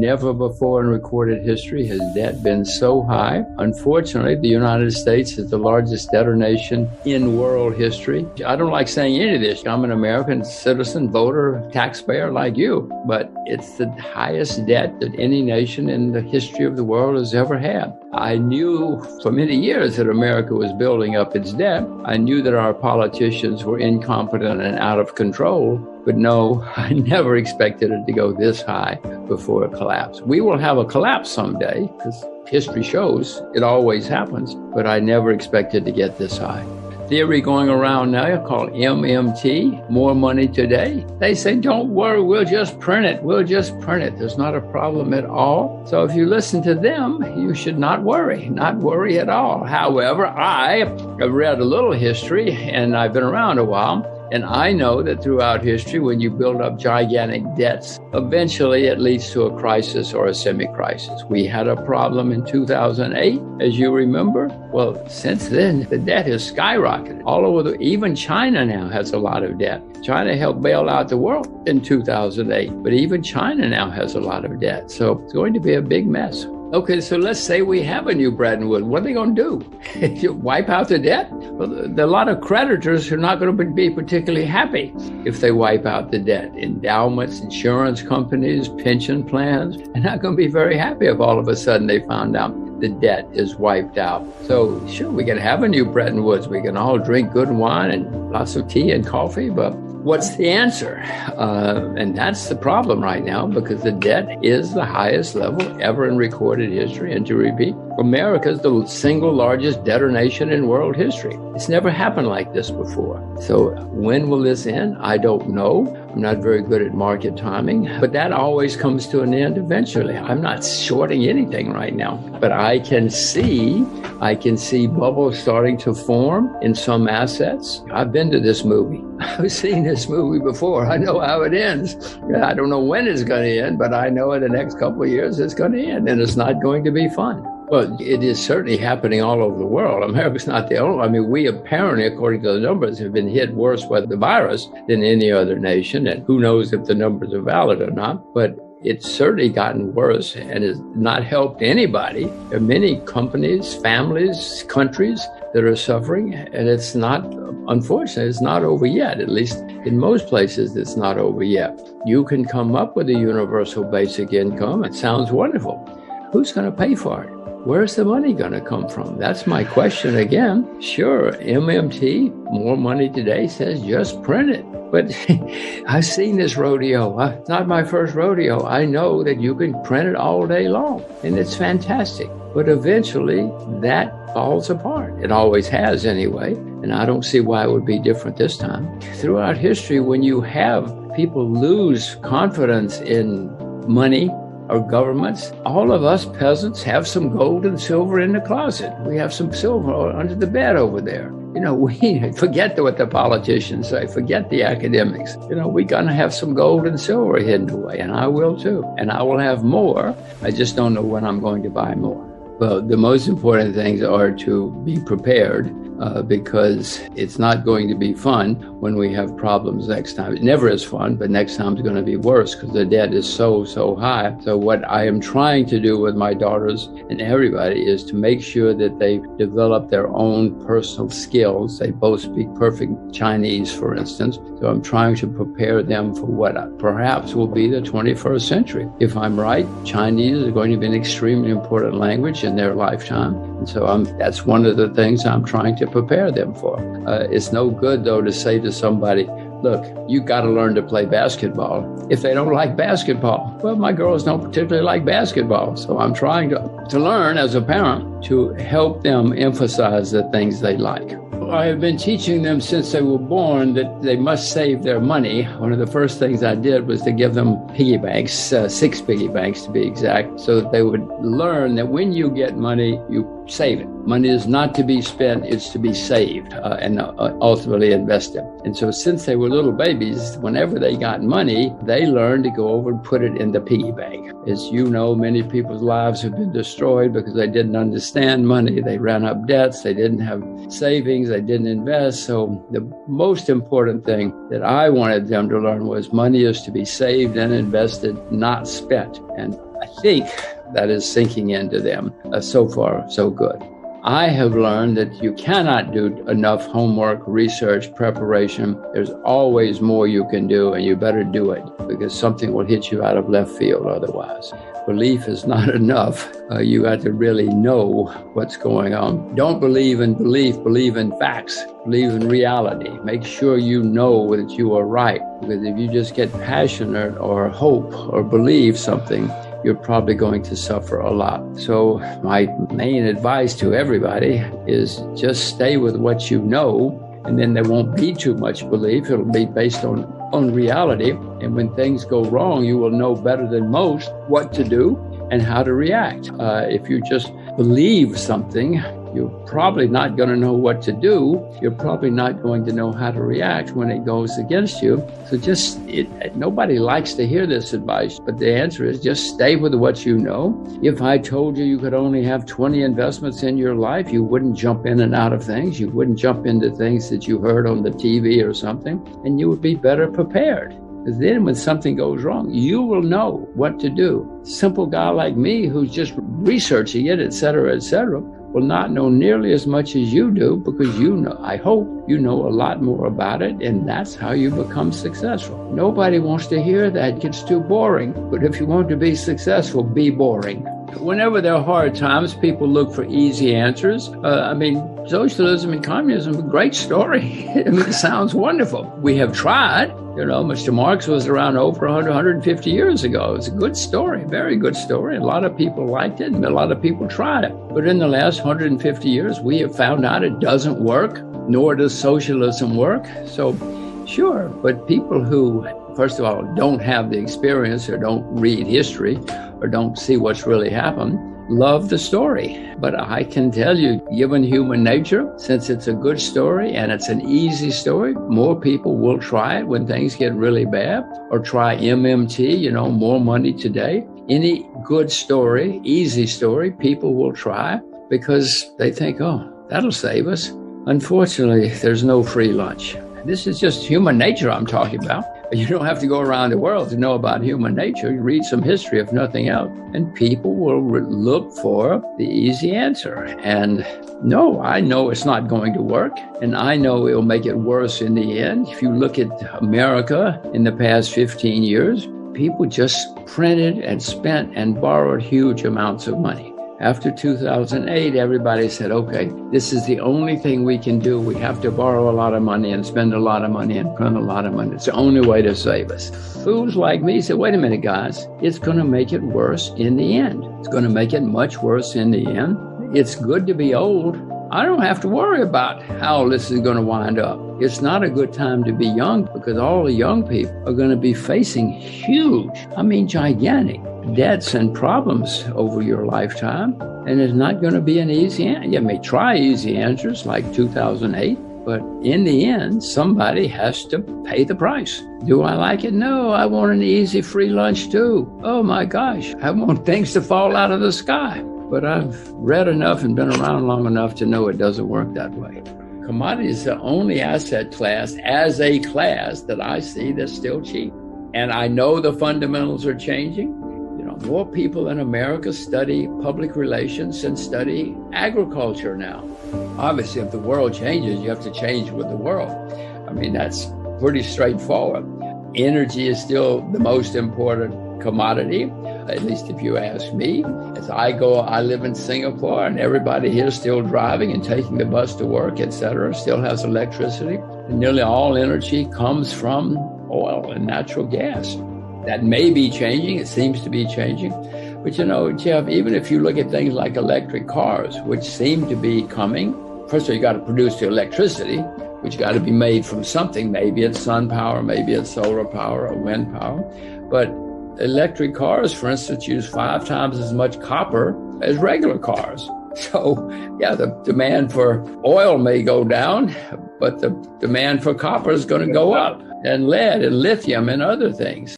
Never before in recorded history has debt been so high. Unfortunately, the United States is the largest debtor nation in world history. I don't like saying any of this. I'm an American citizen, voter, taxpayer like you, but it's the highest debt that any nation in the history of the world has ever had. I knew for many years that America was building up its debt. I knew that our politicians were incompetent and out of control. But no, I never expected it to go this high before a collapse. We will have a collapse someday, because history shows it always happens, but I never expected to get this high. Theory going around now called MMT, more money today. They say, don't worry, we'll just print it. We'll just print it. There's not a problem at all. So if you listen to them, you should not worry at all. However, I have read a little history and I've been around a while. And I know that throughout history, when you build up gigantic debts, eventually it leads to a crisis or a semi-crisis. We had a problem in 2008, as you remember. Well, since then, the debt has skyrocketed all over even China now has a lot of debt. China helped bail out the world in 2008, but even China now has a lot of debt. So it's going to be a big mess. Okay, so let's say we have a new Bretton Woods. What are they going to do? You wipe out the debt? Well, there are a lot of creditors who are not going to be particularly happy if they wipe out the debt. Endowments, insurance companies, pension plans, they're not going to be very happy if all of a sudden they found out the debt is wiped out. So sure, we can have a new Bretton Woods. We can all drink good wine and lots of tea and coffee, but what's the answer? And that's the problem right now, because the debt is the highest level ever in recorded history. And to repeat, America is the single largest debtor nation in world history. It's never happened like this before. So when will this end? I don't know. I'm not very good at market timing, but that always comes to an end eventually. I'm not shorting anything right now, but I can see bubbles starting to form in some assets. I've been to this movie. I've seen this movie before. I know how it ends. I don't know when it's going to end, but I know in the next couple of years it's going to end, and it's not going to be fun. Well, it is certainly happening all over the world. America's not the only. I mean, we apparently, according to the numbers, have been hit worse by the virus than any other nation. And who knows if the numbers are valid or not. But it's certainly gotten worse and has not helped anybody. There are many companies, families, countries that are suffering. And it's not, unfortunately, it's not over yet. At least in most places, it's not over yet. You can come up with a universal basic income. It sounds wonderful. Who's going to pay for it? Where's the money going to come from? That's my question again. Sure, MMT, more money today, says just print it. But I've seen this rodeo. It's not my first rodeo. I know that you can print it all day long, and it's fantastic. But eventually, that falls apart. It always has anyway, and I don't see why it would be different this time. Throughout history, when you have people lose confidence in money, or governments, all of us peasants have some gold and silver in the closet. We have some silver under the bed over there. We forget what the politicians say, forget the academics. We're going to have some gold and silver hidden away, and I will too. And I will have more. I just don't know when I'm going to buy more. Well, the most important things are to be prepared because it's not going to be fun when we have problems next time. It never is fun, but next time is going to be worse because the debt is so high. So what I am trying to do with my daughters and everybody is to make sure that they develop their own personal skills. They both speak perfect Chinese, for instance. So I'm trying to prepare them for what perhaps will be the 21st century. If I'm right, Chinese is going to be an extremely important language in their lifetime. And so that's one of the things I'm trying to prepare them for. It's no good, though, to say to somebody, look, you got to learn to play basketball. If they don't like basketball, well, my girls don't particularly like basketball. So I'm trying to learn as a parent to help them emphasize the things they like. I have been teaching them since they were born that they must save their money. One of the first things I did was to give them piggy banks, 6 piggy banks to be exact, so that they would learn that when you get money, you save it. Money is not to be spent, it's to be saved and ultimately invested. And so since they were little babies, whenever they got money, they learned to go over and put it in the piggy bank. As you know, many people's lives have been destroyed because they didn't understand money. They ran up debts. They didn't have savings. They didn't invest. So the most important thing that I wanted them to learn was money is to be saved and invested, not spent. And I think that is sinking into them. So far, so good. I have learned that you cannot do enough homework, research, preparation. There's always more you can do, and you better do it because something will hit you out of left field otherwise. Belief is not enough. You got to really know what's going on. Don't believe in belief, believe in facts, believe in reality. Make sure you know that you are right, because if you just get passionate or hope or believe something, you're probably going to suffer a lot. So my main advice to everybody is just stay with what you know, and then there won't be too much belief. It'll be based on reality. And when things go wrong, you will know better than most what to do and how to react. If you just believe something, you're probably not going to know what to do. You're probably not going to know how to react when it goes against you. So nobody likes to hear this advice, but the answer is just stay with what you know. If I told you could only have 20 investments in your life, you wouldn't jump in and out of things. You wouldn't jump into things that you heard on the TV or something, and you would be better prepared. Because then when something goes wrong, you will know what to do. Simple guy like me who's just researching it, et cetera, will not know nearly as much as you do, because you know, I hope you know a lot more about it, and that's how you become successful. Nobody wants to hear that. It gets too boring. But if you want to be successful, be boring. Whenever there are hard times, people look for easy answers. Socialism and communism, a great story. It sounds wonderful. We have tried. Mr. Marx was around over 150 years ago. It's a good story, very good story. A lot of people liked it, and a lot of people tried it. But in the last 150 years, we have found out it doesn't work, nor does socialism work. So, sure, but people who, first of all, don't have the experience or don't read history or don't see what's really happened, love the story. But I can tell you, given human nature, since it's a good story and it's an easy story, more people will try it when things get really bad, or try MMT, more money today. Any good story, easy story, people will try because they think, oh, that'll save us. Unfortunately, there's no free lunch. This is just human nature I'm talking about. You don't have to go around the world to know about human nature. You read some history, if nothing else, and people will look for the easy answer. And no, I know it's not going to work, and I know it'll make it worse in the end. If you look at America in the past 15 years, people just printed and spent and borrowed huge amounts of money. After 2008, everybody said, okay, this is the only thing we can do. We have to borrow a lot of money and spend a lot of money and print a lot of money. It's the only way to save us. Fools like me said, wait a minute, guys, it's going to make it worse in the end. It's going to make it much worse in the end. It's good to be old. I don't have to worry about how this is going to wind up. It's not a good time to be young, because all the young people are going to be facing gigantic debts and problems over your lifetime. And it's not going to be an easy answer. You may try easy answers like 2008, but in the end, somebody has to pay the price. Do I like it? No, I want an easy free lunch too. Oh my gosh, I want things to fall out of the sky. But I've read enough and been around long enough to know it doesn't work that way. Commodities is the only asset class as a class that I see that's still cheap. And I know the fundamentals are changing. More people in America study public relations and study agriculture now. Obviously, if the world changes, you have to change with the world. That's pretty straightforward. Energy is still the most important commodity, at least if you ask me. As I live in Singapore, and everybody here is still driving and taking the bus to work, etc., still has electricity. And nearly all energy comes from oil and natural gas. That may be changing. It seems to be changing. But Jeff, even if you look at things like electric cars, which seem to be coming, first of all, you got to produce the electricity, which got to be made from something. Maybe it's sun power, maybe it's solar power or wind power. But electric cars, for instance, use 5 times as much copper as regular cars. So, yeah, the demand for oil may go down, but the demand for copper is going to go up, and lead and lithium and other things.